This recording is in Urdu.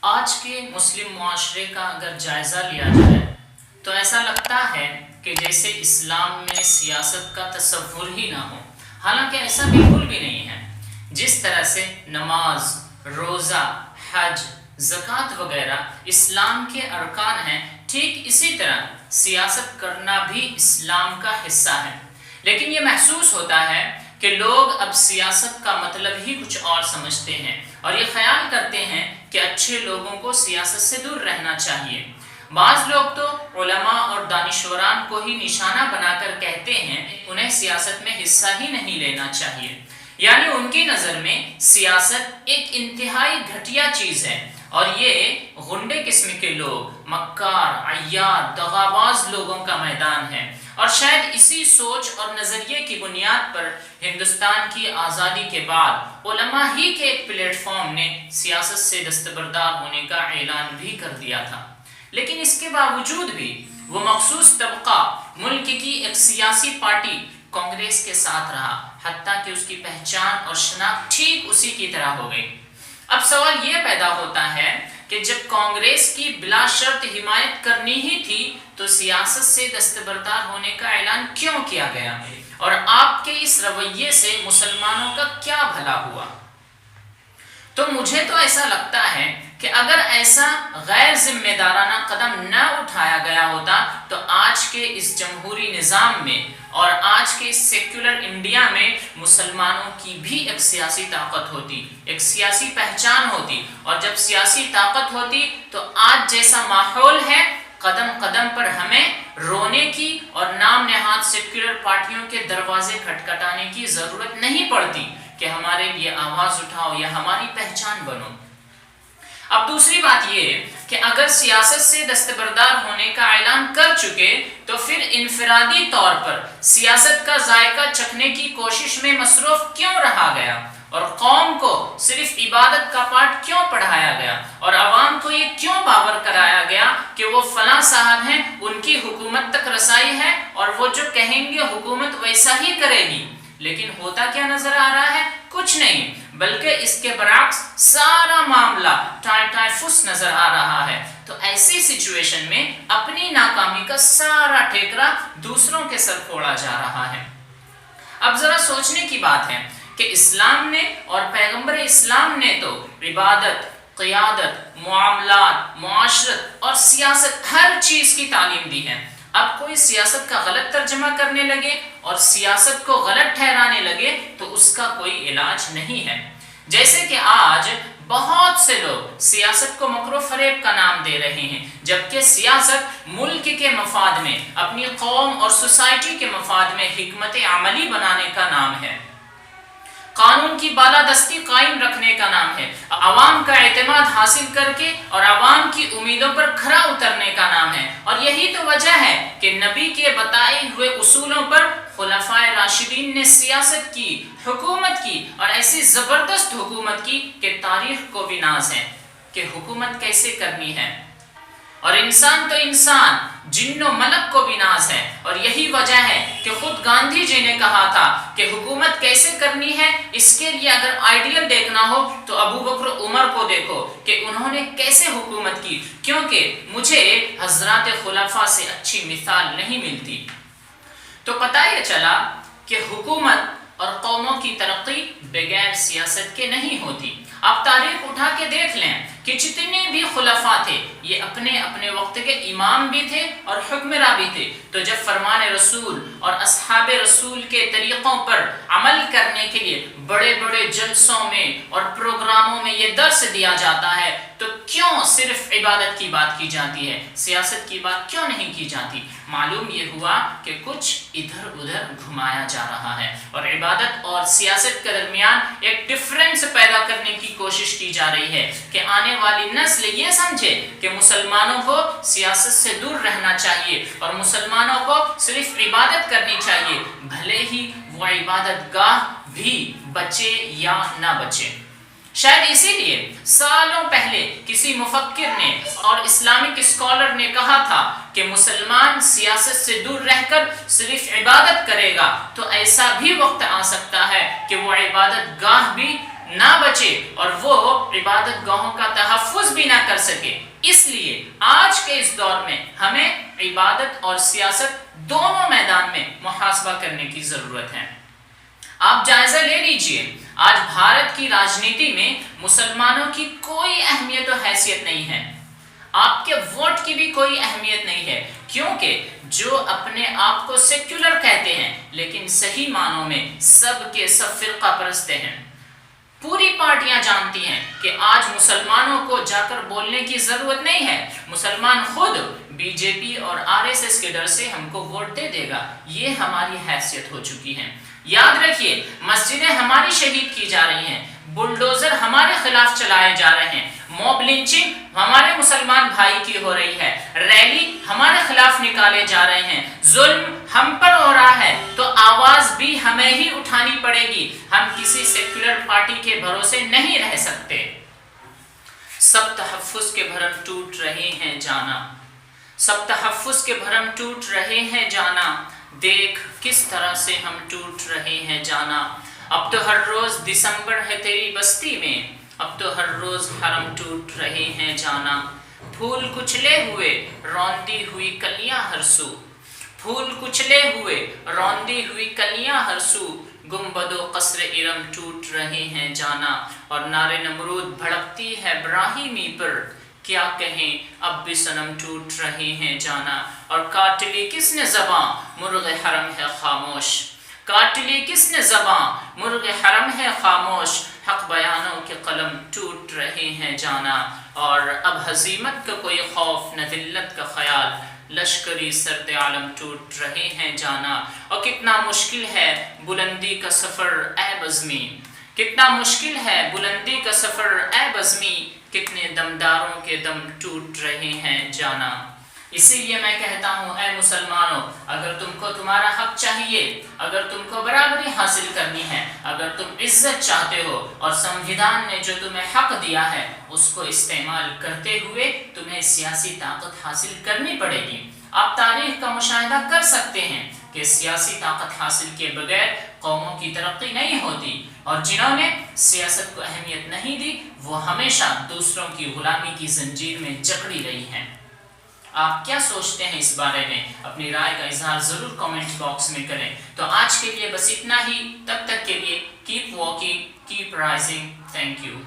آج کے مسلم معاشرے کا اگر جائزہ لیا جائے تو ایسا لگتا ہے کہ جیسے اسلام میں سیاست کا تصور ہی نہ ہو، حالانکہ ایسا بالکل بھی نہیں ہے۔ جس طرح سے نماز، روزہ، حج، زکوٰۃ وغیرہ اسلام کے ارکان ہیں، ٹھیک اسی طرح سیاست کرنا بھی اسلام کا حصہ ہے۔ لیکن یہ محسوس ہوتا ہے کہ لوگ اب سیاست کا مطلب ہی کچھ اور سمجھتے ہیں اور یہ خیال کرتے ہیں کہ اچھے لوگوں کو سیاست سے دور رہنا چاہیے۔ بعض لوگ تو علماء اور دانشوران کو ہی نشانہ بنا کر کہتے ہیں انہیں سیاست میں حصہ ہی نہیں لینا چاہیے، یعنی ان کی نظر میں سیاست ایک انتہائی گھٹیا چیز ہے اور یہ غنڈے قسم کے لوگ، مکار، عیار، دغاباز لوگوں کا میدان ہے۔ اور شاید اسی سوچ اور نظریے کی بنیاد پر ہندوستان کی آزادی کے بعد علماء ہی کے ایک پلیٹ فارم نے سیاست سے دستبردار ہونے کا اعلان بھی کر دیا تھا، لیکن اس کے باوجود بھی وہ مخصوص طبقہ ملک کی ایک سیاسی پارٹی کانگریس کے ساتھ رہا، حتیٰ کہ اس کی پہچان اور شناخت ٹھیک اسی کی طرح ہو گئی۔ اب سوال یہ پیدا ہوتا ہے کہ جب کانگریس کی بلا شرط حمایت کرنی ہی تھی تو سیاست سے دستبردار ہونے کا اعلان کیوں کیا گیا، اور آپ کے اس رویے سے مسلمانوں کا کیا بھلا ہوا؟ تو مجھے تو ایسا لگتا ہے کہ اگر ایسا غیر ذمہ دارانہ قدم نہ اٹھایا گیا ہوتا تو آج کے اس جمہوری نظام میں اور آج کے اس سیکولر انڈیا میں مسلمانوں کی بھی ایک سیاسی طاقت ہوتی، ایک سیاسی پہچان ہوتی، اور جب سیاسی طاقت ہوتی تو آج جیسا ماحول ہے قدم قدم پر ہمیں رونے کی اور نام نہاد سیکولر پارٹیوں کے دروازے کھٹکھٹانے کی ضرورت نہیں پڑتی کہ ہمارے لیے آواز اٹھاؤ یا ہماری پہچان بنو۔ اب دوسری بات یہ کہ اگر سیاست سے دستبردار ہونے کا اعلان کر چکے تو پھر انفرادی طور پر سیاست کا ذائقہ چکھنے کی کوشش میں مصروف کیوں رہا گیا، اور قوم کو صرف عبادت کا پاٹ کیوں پڑھایا گیا، اور عوام کو یہ کیوں باور کرایا گیا کہ وہ فلاں صاحب ہیں، ان کی حکومت تک رسائی ہے اور وہ جو کہیں گے حکومت ویسا ہی کرے گی۔ لیکن ہوتا کیا نظر آ رہا ہے؟ کچھ نہیں، بلکہ اس کے برعکس سارا معاملہ ٹائے فس نظر آ رہا ہے۔ تو ایسی سچویشن میں اپنی ناکامی کا سارا ٹھیکرا دوسروں کے سر پھوڑا جا رہا ہے۔ اب ذرا سوچنے کی بات ہے کہ اسلام نے اور پیغمبر اسلام نے تو عبادت، قیادت، معاملات، معاشرت اور سیاست ہر چیز کی تعلیم دی ہے۔ اب کوئی سیاست کا غلط ترجمہ کرنے لگے اور سیاست کو غلط ٹھہرانے لگے تو اس کا کوئی علاج نہیں ہے۔ جیسے کہ آج بہت سے لوگ سیاست کو مکر و فریب کا نام دے رہے ہیں، جبکہ سیاست ملک کے مفاد میں، اپنی قوم اور سوسائٹی کے مفاد میں حکمت عملی بنانے کا نام ہے، قانون کی بالادستی قائم رکھنے کا نام ہے، عوام کا اعتماد حاصل کر کے اور عوام کی امیدوں پر کھرا اترنے کا نام ہے۔ اور یہی تو وجہ ہے کہ نبی کے بتائے ہوئے اصولوں پر خلفائے راشدین نے سیاست کی، حکومت کی، اور ایسی زبردست حکومت کی کہ تاریخ کو بھی ناز ہے کہ حکومت کیسے کرنی ہے، اور انسان تو انسان، جن و ملک کو بھی ناز ہے۔ اور یہی وجہ ہے کہ خود گاندھی جی نے کہا تھا کہ حکومت کیسے کرنی ہے، اس کے لیے اگر آئیڈیل دیکھنا ہو تو ابو بکر عمر کو دیکھو کہ انہوں نے کیسے حکومت کی، کیونکہ مجھے حضرات خلفاء سے اچھی مثال نہیں ملتی۔ تو پتہ یہ چلا کہ حکومت اور قوموں کی ترقی بغیر سیاست کے نہیں ہوتی۔ آپ تاریخ اٹھا کے دیکھ لیں کہ جتنے بھی خلفاء تھے یہ اپنے اپنے وقت کے امام بھی تھے اور حکمراں بھی تھے، تو جب فرمان رسول اور اصحاب رسول کے طریقوں پر عمل کرنے کے لیے بڑے بڑے جلسوں میں اور پروگراموں میں یہ درس دیا جاتا ہے تو کیوں صرف عبادت کی بات کی جاتی ہے، سیاست کی بات کیوں نہیں کی جاتی؟ معلوم یہ ہوا کہ کچھ ادھر ادھر گھمایا جا رہا ہے اور عبادت اور سیاست کے درمیان ایک ڈفرینس پیدا کرنے کی کوشش کی جا رہی ہے کہ آنے والی نسل یہ سمجھے کہ مسلمانوں کو سیاست سے دور رہنا چاہیے اور مسلمانوں کو صرف عبادت کرنی چاہیے، بھلے ہی وہ عبادت گاہ بھی بچے یا نہ بچے۔ شاید اسی لیے سالوں پہلے کسی مفکر نے اور اسلامک اسکالر نے کہا تھا کہ مسلمان سیاست سے دور رہ کر صرف عبادت کرے گا تو ایسا بھی وقت آ سکتا ہے کہ وہ عبادت گاہ بھی نہ بچے اور وہ عبادت گاہوں کا تحفظ بھی نہ کر سکے۔ اس لیے آج کے اس دور میں ہمیں عبادت اور سیاست دونوں میدان میں محاسبہ کرنے کی ضرورت ہے۔ آپ جائزہ لے لیجئے، آج بھارت کی راجنیتی میں مسلمانوں کی کوئی اہمیت و حیثیت نہیں ہے، آپ کے ووٹ کی بھی کوئی اہمیت نہیں ہے، کیونکہ جو اپنے آپ کو سیکولر کہتے ہیں لیکن صحیح معنوں میں سب کے سب فرقہ پرستے ہیں۔ پوری پارٹیاں جانتی ہیں کہ آج مسلمانوں کو جا کر بولنے کی ضرورت نہیں ہے، مسلمان خود بی جے پی اور آر ایس ایس کے ڈر سے ہم کو ووٹ دے دے گا، یہ ہماری حیثیت ہو چکی ہے۔ یاد رکھیے، مسجدیں ہماری شہید کی جا رہی ہیں، بلڈوزر ہمارے خلاف چلائے جا رہے ہیں، موب لنچنگ ہمارے مسلمان بھائی کی ہو رہی ہے، ریلی ہمارے خلاف نکالے جا رہے ہیں، ظلم ہم پر ہو رہا ہے، تو آواز بھی ہمیں ہی اٹھانی پڑے گی، ہم کسی سیکولر پارٹی کے بھروسے نہیں رہ سکتے۔ سب تحفظ کے بھرم ٹوٹ رہے ہیں جانا، سب تحفظ کے بھرم ٹوٹ رہے ہیں جانا، دیکھ کس طرح سے ہم ٹوٹ رہے ہیں جانا، اب تو ہر روز دسمبر ہے تیری بستی میں، اب تو ہر روز حرم ٹوٹ رہے ہیں جانا، پھول کچلے ہوئے روندی ہوئی کلیاں ہر سو، پھول کچلے ہوئے روندی ہوئی کلیاں ہر سو، گنبد و قصر ارم ٹوٹ رہے ہیں جانا، اور نار نمرود بھڑکتی ہے ابراہیمی پر، کیا کہیں اب بھی صنم ٹوٹ رہے ہیں جانا، اور کاٹ لی کس نے زباں مرغ حرم ہے خاموش، کاٹ لی کس نے زباں مرغ حرم ہے خاموش، حق بیانوں کے قلم ٹوٹ رہے ہیں جانا، اور اب ہزیمت کا کوئی خوف نہ ذلت کا خیال، لشکری سرد عالم ٹوٹ رہے ہیں جانا، اور کتنا مشکل ہے بلندی کا سفر اے بزمی، کتنا مشکل ہے بلندی کا سفر اے بزمی، کتنے دمداروں کے دم ٹوٹ رہے ہیں جانا۔ اسی لیے میں کہتا ہوں اے مسلمانوں، اگر تم کو تمہارا حق چاہیے، اگر تم کو برابری حاصل کرنی ہے، اگر تم عزت چاہتے ہو اور سمویدھان نے جو تمہیں حق دیا ہے اس کو استعمال کرتے ہوئے تمہیں سیاسی طاقت حاصل کرنی پڑے گی۔ آپ تاریخ کا مشاہدہ کر سکتے ہیں کہ سیاسی طاقت حاصل کے بغیر قوموں کی ترقی نہیں ہوتی، اور جنہوں نے سیاست کو اہمیت نہیں دی وہ ہمیشہ دوسروں کی غلامی کی زنجیر میں جکڑی رہی ہیں۔ آپ کیا سوچتے ہیں اس بارے میں؟ اپنی رائے کا اظہار ضرور کامنٹ باکس میں کریں۔ تو آج کے لیے بس اتنا ہی، تب تک کے لیے keep walking, keep rising, thank you.